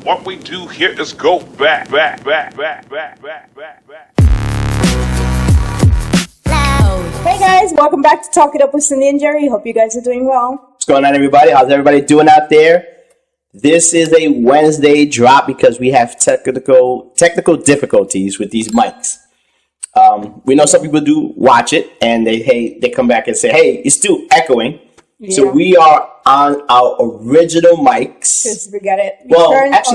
What we do here is go back. Hey guys, welcome back to Talk It Up with Cindy and Jerry. Hope you guys are doing well. What's going on, everybody? How's everybody doing out there? This is a Wednesday drop because we have technical difficulties with these mics. We know some people do watch it and they come back and say, hey, it's still echoing. Yeah. So we are on our original mics. Because we got it.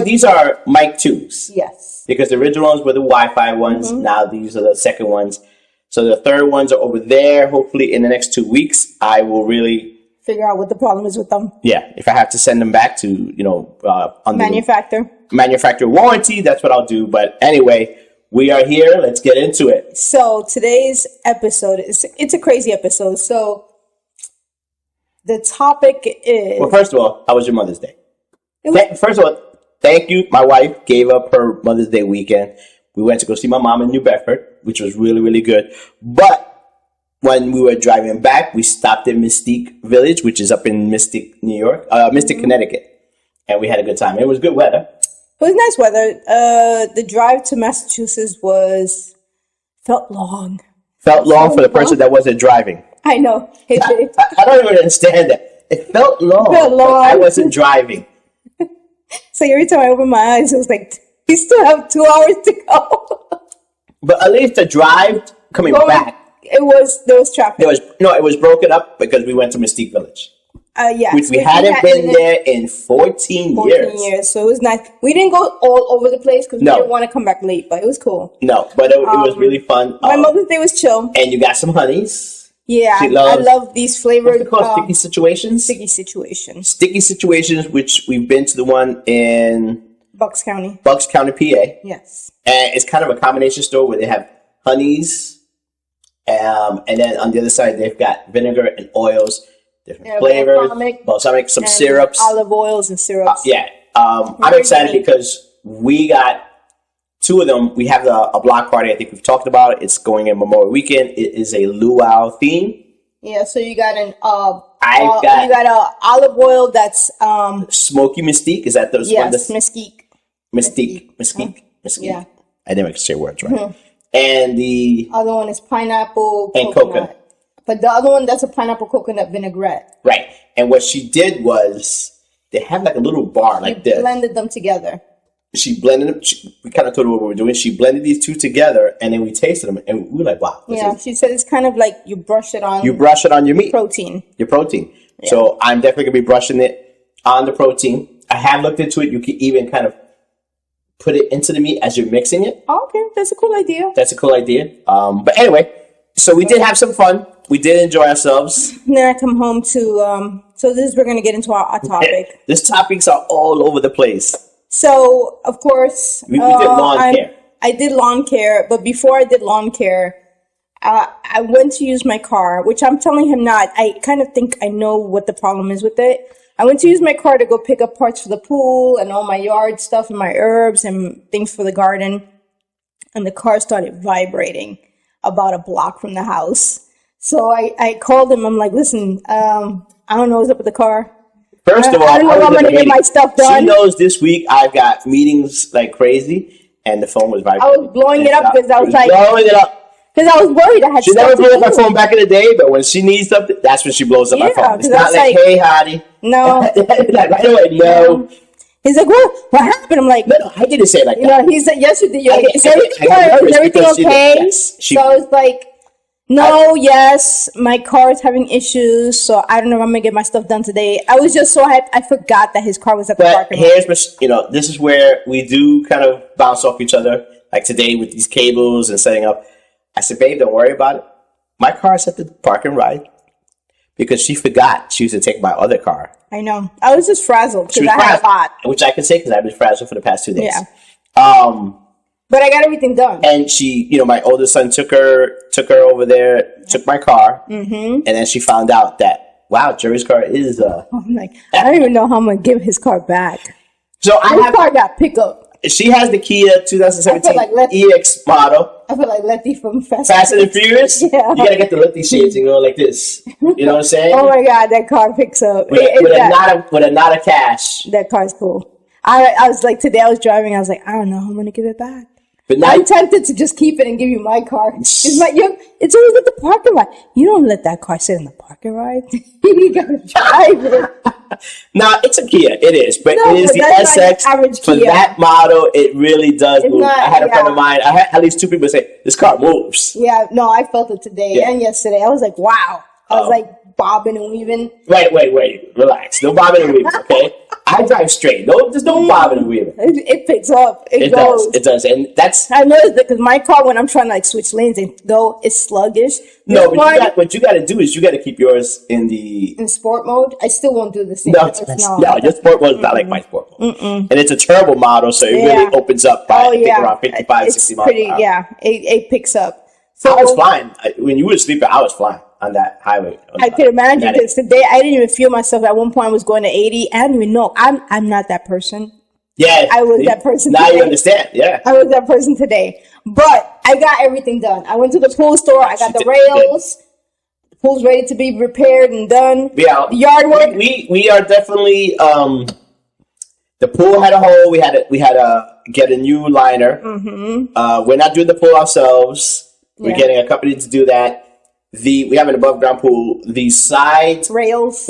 These are mic 2s. Yes. Because the original ones were the Wi-Fi ones. Mm-hmm. Now these are the second ones. So the third ones are over there. Hopefully in the next 2 weeks, I will really figure out what the problem is with them. Yeah. If I have to send them back to, under manufacturer warranty, that's what I'll do. But anyway, we are here. Let's get into it. So today's episode it's a crazy episode. So the topic is... Well, first of all, how was your Mother's Day? First of all, thank you. My wife gave up her Mother's Day weekend. We went to go see my mom in New Bedford, which was really, really good. But when we were driving back, we stopped in Mystique Village, which is up in Mystic, New York, Mystic, Connecticut. And we had a good time. It was good weather. It was nice weather. The drive to Massachusetts felt long. Felt long for the person that wasn't driving. I know. I don't even understand that. It felt long. I wasn't driving. So every time I opened my eyes, it was like, we still have 2 hours to go. But at least the drive coming back. There was traffic. It was broken up because we went to Mystique Village. Yeah. Which we hadn't been there in 14 years. So it was nice. We didn't go all over the place because we didn't want to come back late, but it was cool. No, but it was really fun. My Mother's Day was chill. And you got some honeys. Yeah, I love these flavored... sticky situations? Sticky situations. Sticky situations, which we've been to the one in... Bucks County, PA. Yes. And it's kind of a combination store where they have honeys, and then on the other side, they've got vinegar and oils, different flavors, balsamic, some syrups. Olive oils and syrups. I'm excited because we got 2 of them. We have a block party. I think we've talked about it. It's going in Memorial Weekend. It is a luau theme. Yeah, so you got you got a olive oil that's smoky Mystique. Is that those? Yes, Mesquite. Mesquite. Yeah, I never can say words right. Mm-hmm. And the other one is pineapple and coconut. But the other one, that's a pineapple coconut vinaigrette. Right. And what she did was they have like a little bar like this. Blended them together. She blended them. We kind of told her what we were doing. She blended these 2 together, and then we tasted them, and we were like, "Wow!" She said it's kind of like you brush it on. You brush it on your meat, protein. Your protein. Yeah. So I'm definitely gonna be brushing it on the protein. I have looked into it. You can even kind of put it into the meat as you're mixing it. Oh, okay, that's a cool idea. But anyway, so we did have some fun. We did enjoy ourselves. And then I come home to we're gonna get into our topic. These topics are all over the place. So, of course, we did lawn care. I did lawn care, but before I did lawn care, I went to use my car, which I'm telling him not. I kind of think I know what the problem is with it. I went to use my car to go pick up parts for the pool and all my yard stuff and my herbs and things for the garden. And the car started vibrating about a block from the house. So I called him. I'm like, listen, I don't know what's up with the car. First of all, I don't know if I'm going to get my stuff done. She knows this week I've got meetings like crazy, and the phone was vibrating. I was blowing it up because I was like... blowing it up. Because I was worried I had She never blew up my phone back in the day, but when she needs something, that's when she blows up my phone. It's not like, hey, hottie. No. Like, right away, no. He's like, what happened? I'm like... No, I didn't say it like that. He said, yes, you did. Is everything okay? Yes, so I was like... No, yes, my car is having issues, so I don't know if I'm going to get my stuff done today. I was just so hyped, I forgot that his car was at the parking lot. But this is where we do kind of bounce off each other, like today with these cables and setting up. I said, babe, don't worry about it. My car is at the parking ride because she forgot she used to take my other car. I know. I was just frazzled because I had a pot. Which I can say because I've been frazzled for the past 2 days. Yeah. But I got everything done. And she, my oldest son took her over there, took my car, and then she found out that, wow, Jerry's car is... I'm like, I don't even know how I'm going to give his car back. So His car got pickup. She has the Kia 2017 EX model. I feel like Letty from Fast and Furious. Yeah. You gotta get the Letty shades and go like this. You know what I'm saying? Oh my God, that car picks up. With a knot of cash. That car's cool. I was like, today I was driving, I was like, I don't know how I'm going to give it back. But now I'm tempted to just keep it and give you my car. It's always at the parking lot. You don't let that car sit in the parking lot. You gotta drive it. No, it's a Kia. It is, but No, it is but the that's not SX. your average For Kia. that model, it really does It's move. not- I had a friend of yeah. mine. I had at least 2 people say this car moves. Yeah, no, I felt it today Yeah. and yesterday. I was like, wow. I was like bobbing and weaving. Wait. Relax. No bobbing and weaving, okay? I drive straight. No, there's no bobbing and weaving. It picks up. It goes. It does. And that's... I noticed that because my car, when I'm trying to like switch lanes and go, it's sluggish. No, This but one, what you got to do is you got to keep yours in the... in sport mode, I still won't do the same. No, your sport mode is not like my sport mode. And it's a turbo model, so it Yeah. really opens up by I think around 55, It's 60 miles pretty, per hour. yeah, it picks up. So I was flying. When you were sleeping, I was flying on that highway. I could imagine because today I didn't even feel myself. At one point, I was going to 80. I didn't even know. I'm not that person. Yeah. I was that person Now today. you understand, yeah. I was that person today. But I got everything done. I went to the pool store. I got the rails. The pool's ready to be repaired and done. Yeah. The yard work. We are definitely the pool had a hole. We had to get a new liner. We're not doing the pool ourselves. We're getting a company to do that. We have an above ground pool. The side Rails.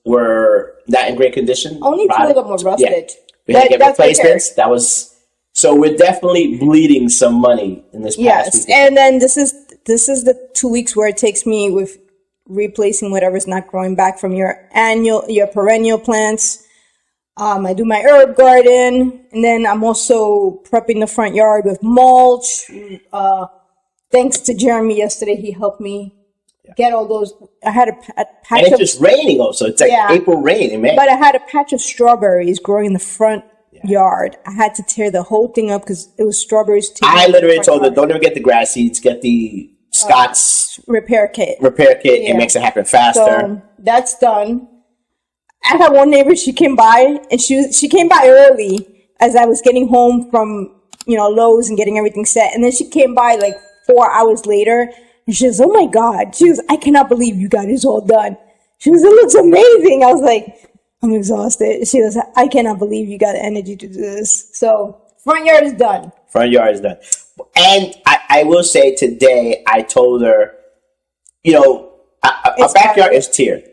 were not in great condition. Only two of them were rusted. Yeah. We had to get replacements. That was so we're definitely bleeding some money in this past week. And then this is the 2 weeks where it takes me with replacing whatever's not growing back from your perennial plants. I do my herb garden, and then I'm also prepping the front yard with mulch. Thanks to Jeremy yesterday, he helped me get all those. I had a patch and it's just raining also. It's like April rain in May. But I had a patch of strawberries growing in the front yard. I had to tear the whole thing up because it was strawberries. I literally told her, don't even get the grass seeds, get the Scott's repair kit. It makes it happen faster. So that's done. I had one neighbor, she came by, and she came by early as I was getting home from, Lowe's and getting everything set. And then she came by like 4 hours later, and she goes, oh my God. She goes, I cannot believe you got this all done. She goes, it looks amazing. I was like, I'm exhausted. She goes, I cannot believe you got the energy to do this. So front yard is done. And I will say today, I told her, our backyard is tiered.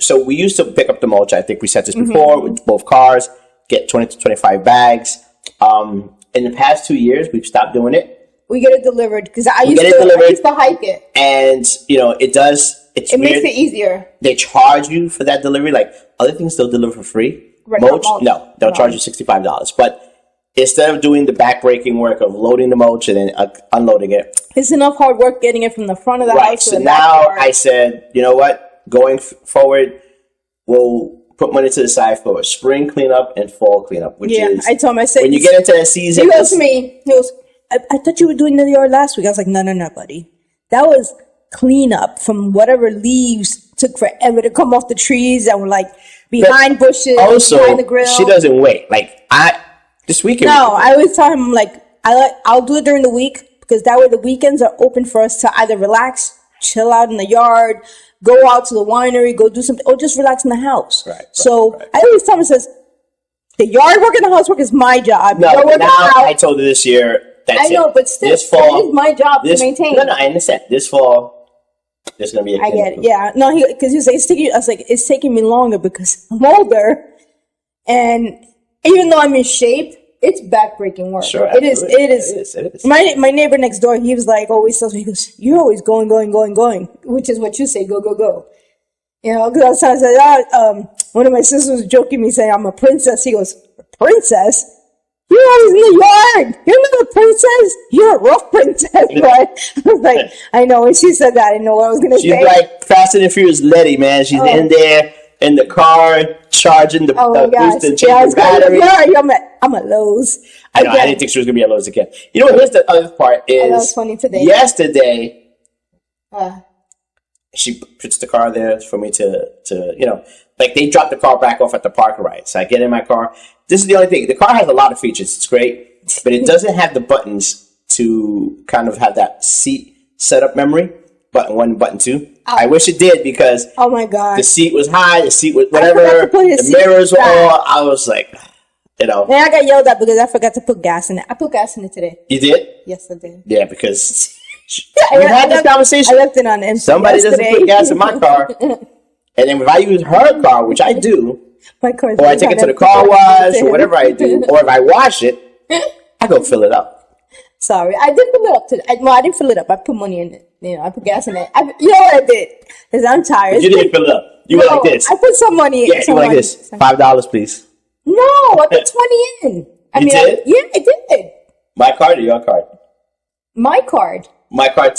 So we used to pick up the mulch. I think we said this before with both cars, get 20 to 25 bags. In the past 2 years, we've stopped doing it. We get it delivered because I used to hike it. And, it does, it makes it easier. They charge you for that delivery. Like other things they'll deliver for free. Right, mulch, no, they'll charge you $65. But instead of doing the back-breaking work of loading the mulch and then unloading it. It's enough hard work getting it from the front of the house to the now backyard. I said, you know what? Going forward, we'll put money to the side for spring cleanup and fall cleanup, which is... I told him, I said... When you get into that season... He goes to me, I thought you were doing the yard last week. I was like, no, buddy. That was cleanup from whatever leaves took forever to come off the trees that were like behind bushes, behind the grill. She doesn't wait. Like, this weekend... No, I always tell him, I'll do it during the week because that way the weekends are open for us to either relax, chill out in the yard, go out to the winery, go do something, or just relax in the house. Right. I always tell him, the yard work and the housework is my job. No, now I told her this year, that's but still, this fall, it is my job to maintain. No, I understand. This fall, there's going to be a... I get it, yeah. No, because he was like, it's taking me longer because I'm older. And even though I'm in shape, it's backbreaking work. Sure, it is. My neighbor next door, he was like, always tells me, he goes, you're always going, which is what you say, go. Because I said, one of my sisters was joking me saying I'm a princess. He goes, a princess? You're always in the yard. You're not a princess. You're a rough princess, right? I was like, I know. When she said that, I didn't know what I was going to say. She's like Fast and Furious Letty, man. She's in there in the car charging the booster, changing battery. I'm at Lowe's. I know. I didn't think she was going to be at Lowe's again. Here's the other part is... That was funny today. Yesterday, she puts the car there for me to they drop the car back off at the park ride. So I get in my car. This is the only thing. The car has a lot of features. It's great, but it doesn't have the buttons to kind of have that seat setup memory. button 1 and button 2. I wish it did because oh my god, the seat was high, the seat was whatever, the mirrors were all. I was like, And I got yelled at because I forgot to put gas in it. I put gas in it today. You did? Yes, I did. Yeah, because we had this conversation. I left it on empty. Somebody doesn't put gas in my car, and then if I use her car, which I do, my car, or I take it to the car wash, or whatever I do, or if I wash it, I go fill it up. Sorry, I did fill it up today. No, I didn't fill it up. I put money in it. I put gas in it. You know what I did? Because I'm tired. But you didn't fill it up. You went like this. I put some money in. Yeah, you went like this. $5, please. No, I put 20 in. You did? I did. My card or your card? My card. My card.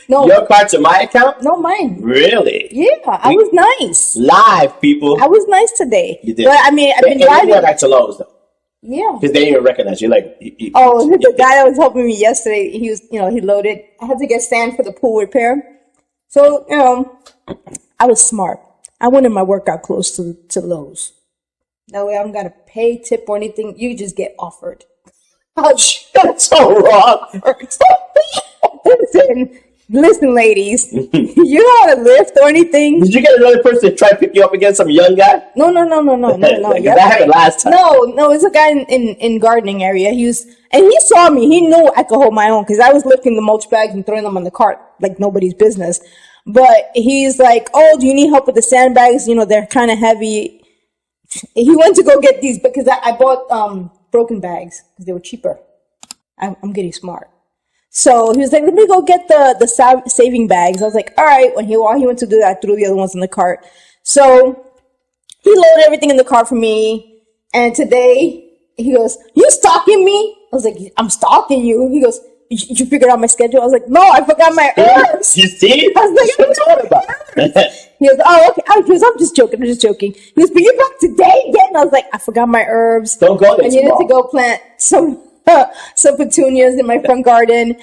No. Your card to my account? No, mine. Really? Yeah, I was nice. Live, people. I was nice today. You did. But I've been driving. You went back to Lowe's, though. Yeah. Because they didn't even recognize you. The guy that was helping me yesterday, he was, he loaded. I had to get sand for the pool repair. So, I was smart. I wanted my workout clothes to Lowe's. That way I don't got to pay, tip, or anything. You just get offered. That's so wrong. Listen, ladies. You don't want to lift or anything. Did you get another person to try to pick you up against some young guy? No. That happened last time. No, it's a guy in gardening area. He saw me. He knew I could hold my own because I was lifting the mulch bags and throwing them on the cart like nobody's business. But he's like, "Oh, do you need help with the sandbags? They're kind of heavy." He went to go get these because I bought broken bags because they were cheaper. I'm getting smart. So he was like, "Let me go get the saving bags." I was like, "All right." While he went to do that, I threw the other ones in the cart. So he loaded everything in the cart for me. And today he goes, "You stalking me?" I was like, "I'm stalking you." He goes, "You figured out my schedule?" I was like, "No, I forgot my herbs." You see? I was like, "What are you talking about?" He goes, "Oh, okay." He goes, "I'm just joking. He goes, "But you're back today again?" I was like, "I forgot my herbs. Don't go there. I needed to go plant some petunias in my front garden."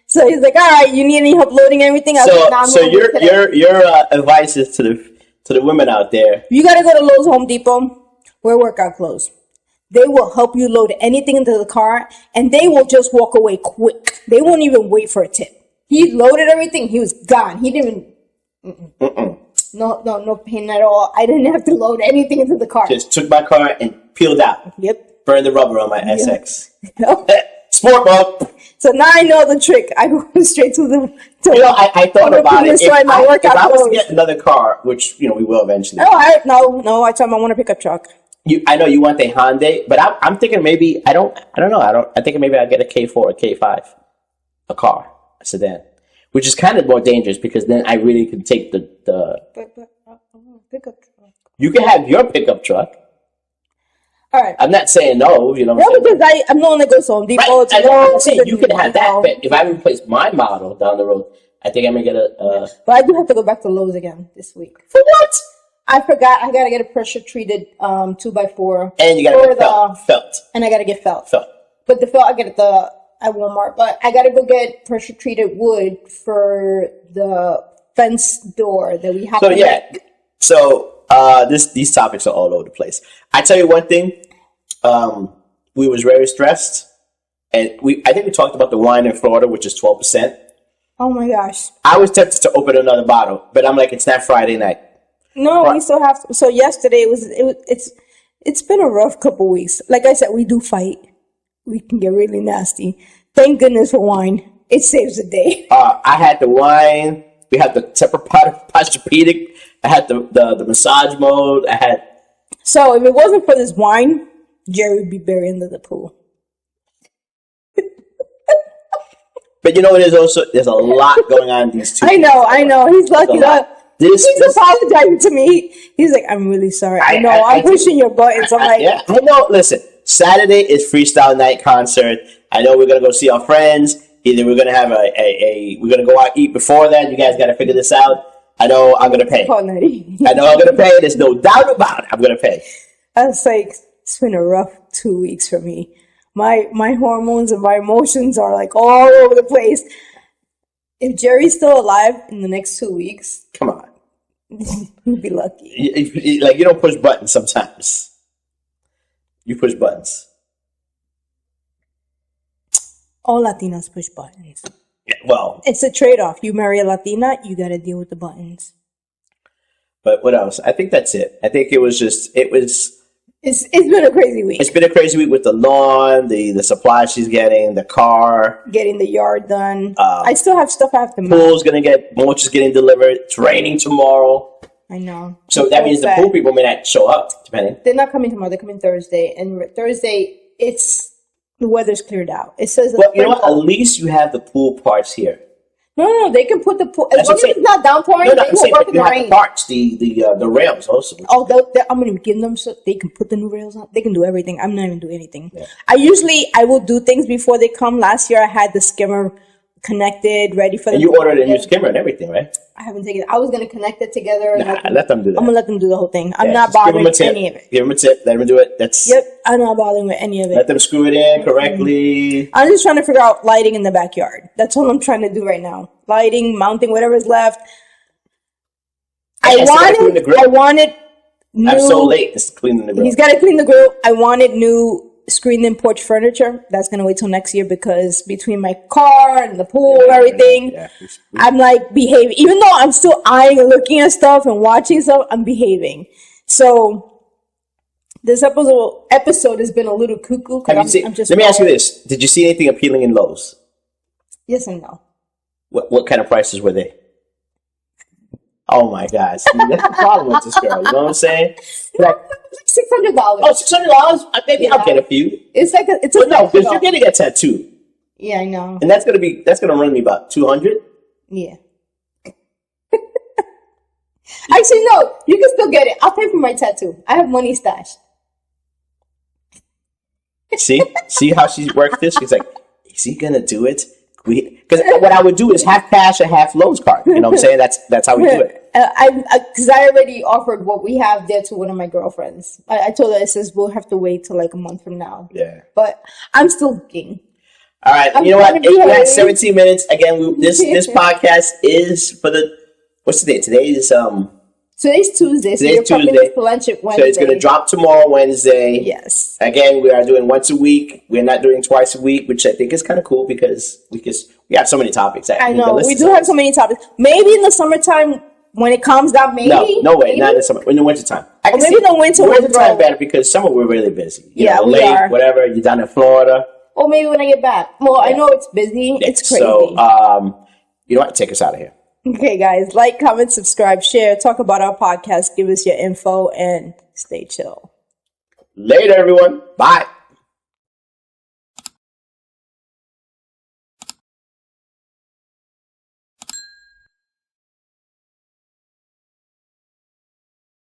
So he's like, "All right, you need any help loading everything?" I was like, "Nah, your advice is to the women out there. You got to go to Lowe's, Home Depot, wear workout clothes. They will help you load anything into the car, and they will just walk away quick. They won't even wait for a tip. He loaded everything. He was gone. He didn't even... No pain at all. I didn't have to load anything into the car. Just took my car and peeled out. Yep. Burned the rubber on my SX. Yep. Sport mode. So now I know the trick. I go straight to the... I thought about it. If I was to clothes. get another car, which, we will eventually. No, I told him I want a pickup truck. I know you want a Hyundai, but I'm thinking maybe, I don't know. I think maybe I'll get a K4 or K5. A car. A sedan. Which is kind of more dangerous because then I really can take the pickup truck. You can have your pickup truck. All right. I'm not saying no, No, because I'm the one that goes to Home Depot. Right. I know I'm saying you can have that, but if I replace my model down the road, I think I'm going to get a... But I do have to go back to Lowe's again this week. For what? I forgot. I got to get a pressure-treated 2x4. And you got to get felt. And I got to get felt. Felt. But the felt I get at Walmart. But I got to go get pressure-treated wood for the fence door that we have to make. So these topics are all over the place. I tell you one thing. We was very stressed. And I think we talked about the wine in Florida, which is 12%. Oh my gosh. I was tempted to open another bottle, but I'm like, it's not Friday night. No, we still have to. So yesterday it's been a rough couple weeks. Like I said, we do fight. We can get really nasty. Thank goodness for wine. It saves the day. I had the wine. We had the separate Posturepedic. I had the massage mode. So if it wasn't for this wine, Jerry would be buried under the pool. But you know what? There's a lot going on in these two. I know. He's lucky that he's apologizing to me. He's like, "I'm really sorry. I know I'm pushing your buttons." I'm like, yeah, I know. Listen, Saturday is freestyle night concert. I know we're gonna go see our friends. Either we're gonna have we're gonna go out eat before that. You guys gotta figure this out. I know I'm gonna pay. I know I'm gonna pay. There's no doubt about it. I'm gonna pay. I was like, it's been a rough 2 weeks for me. My hormones and my emotions are like all over the place. If Jerry's still alive in the next 2 weeks, come on, you'd be lucky. You don't push buttons sometimes. You push buttons. All Latinas push buttons. Well, it's a trade-off. You marry a Latina, you got to deal with the buttons. but what else? I think that's it. I think it was. It's been a crazy week. It's been a crazy week with the lawn, the supplies she's getting, the car, getting the yard done. I still have stuff I have to mow. Pool's mulch is getting delivered. It's raining tomorrow. I know. So that means the pool people may not show up, depending. They're not coming tomorrow. They're coming Thursday. And Thursday, the weather's cleared out. It says. Well, you know what? At least you have the pool parts here. No, they can put the pool. As long as it's not downpouring, No, they I'm can saying work in you the have rain. the parts, the rails also. Oh, I'm going to give them so they can put the new rails on. They can do everything. I'm not even doing anything. Yeah. I will do things before they come. Last year, I had the skimmer connected, ready for them. And you ordered a new skimmer and everything, right? I haven't taken it. I was going to connect it together. Let them do that. I'm going to let them do the whole thing. I'm not bothering with any of it. Give them a tip. Let them do it. Yep, I'm not bothering with any of it. Let them screw it in correctly. I'm just trying to figure out lighting in the backyard. That's all I'm trying to do right now. Lighting, mounting, whatever's left. I wanted new... I'm so late. It's cleaning the grill. He's got to clean the grill. I wanted new screened-in porch furniture. That's going to wait till next year because between my car and the pool and everything, I'm like behaving. Even though I'm still eyeing and looking at stuff and watching stuff, I'm behaving. So this episode has been a little cuckoo. Let me ask you this. Did you see anything appealing in Lowe's? Yes and no. What kind of prices were they? Oh my God! See, that's the problem with this girl. You know what I'm saying? Like $600. Oh, $600? Maybe I'll get a few. It's like it's but no, because you're getting a tattoo. Yeah, I know. And that's gonna run me about $200. Yeah. Actually, no. You can still get it. I'll pay for my tattoo. I have money stashed. See how she worked this? She's like, is he gonna do it? Because what I would do is half cash and half Lowe's card. You know what I'm saying? That's how we do it. Because I already offered what we have there to one of my girlfriends. I told her, it says we'll have to wait till like a month from now. Yeah. But I'm still looking. All right. You know what? We had 17 minutes. Again, this podcast is for what's the day? Today's Tuesday. Today's Tuesday. For lunch at Wednesday. So it's going to drop tomorrow, Wednesday. Yes. Again, we are doing once a week. We're not doing twice a week, which I think is kind of cool because we have so many topics. I know. We do have so many topics. Maybe in the summertime when it calms down, maybe. No way. Maybe? Not in the summer. In the wintertime. Maybe in the wintertime better because summer we're really busy. We are. Whatever. You're down in Florida. Or maybe when I get back. Well, I know it's busy. Yeah. It's crazy. So, you know what? Take us out of here. Okay, guys. Like, comment, subscribe, share. Talk about our podcast. Give us your info and stay chill. Later, everyone. Bye.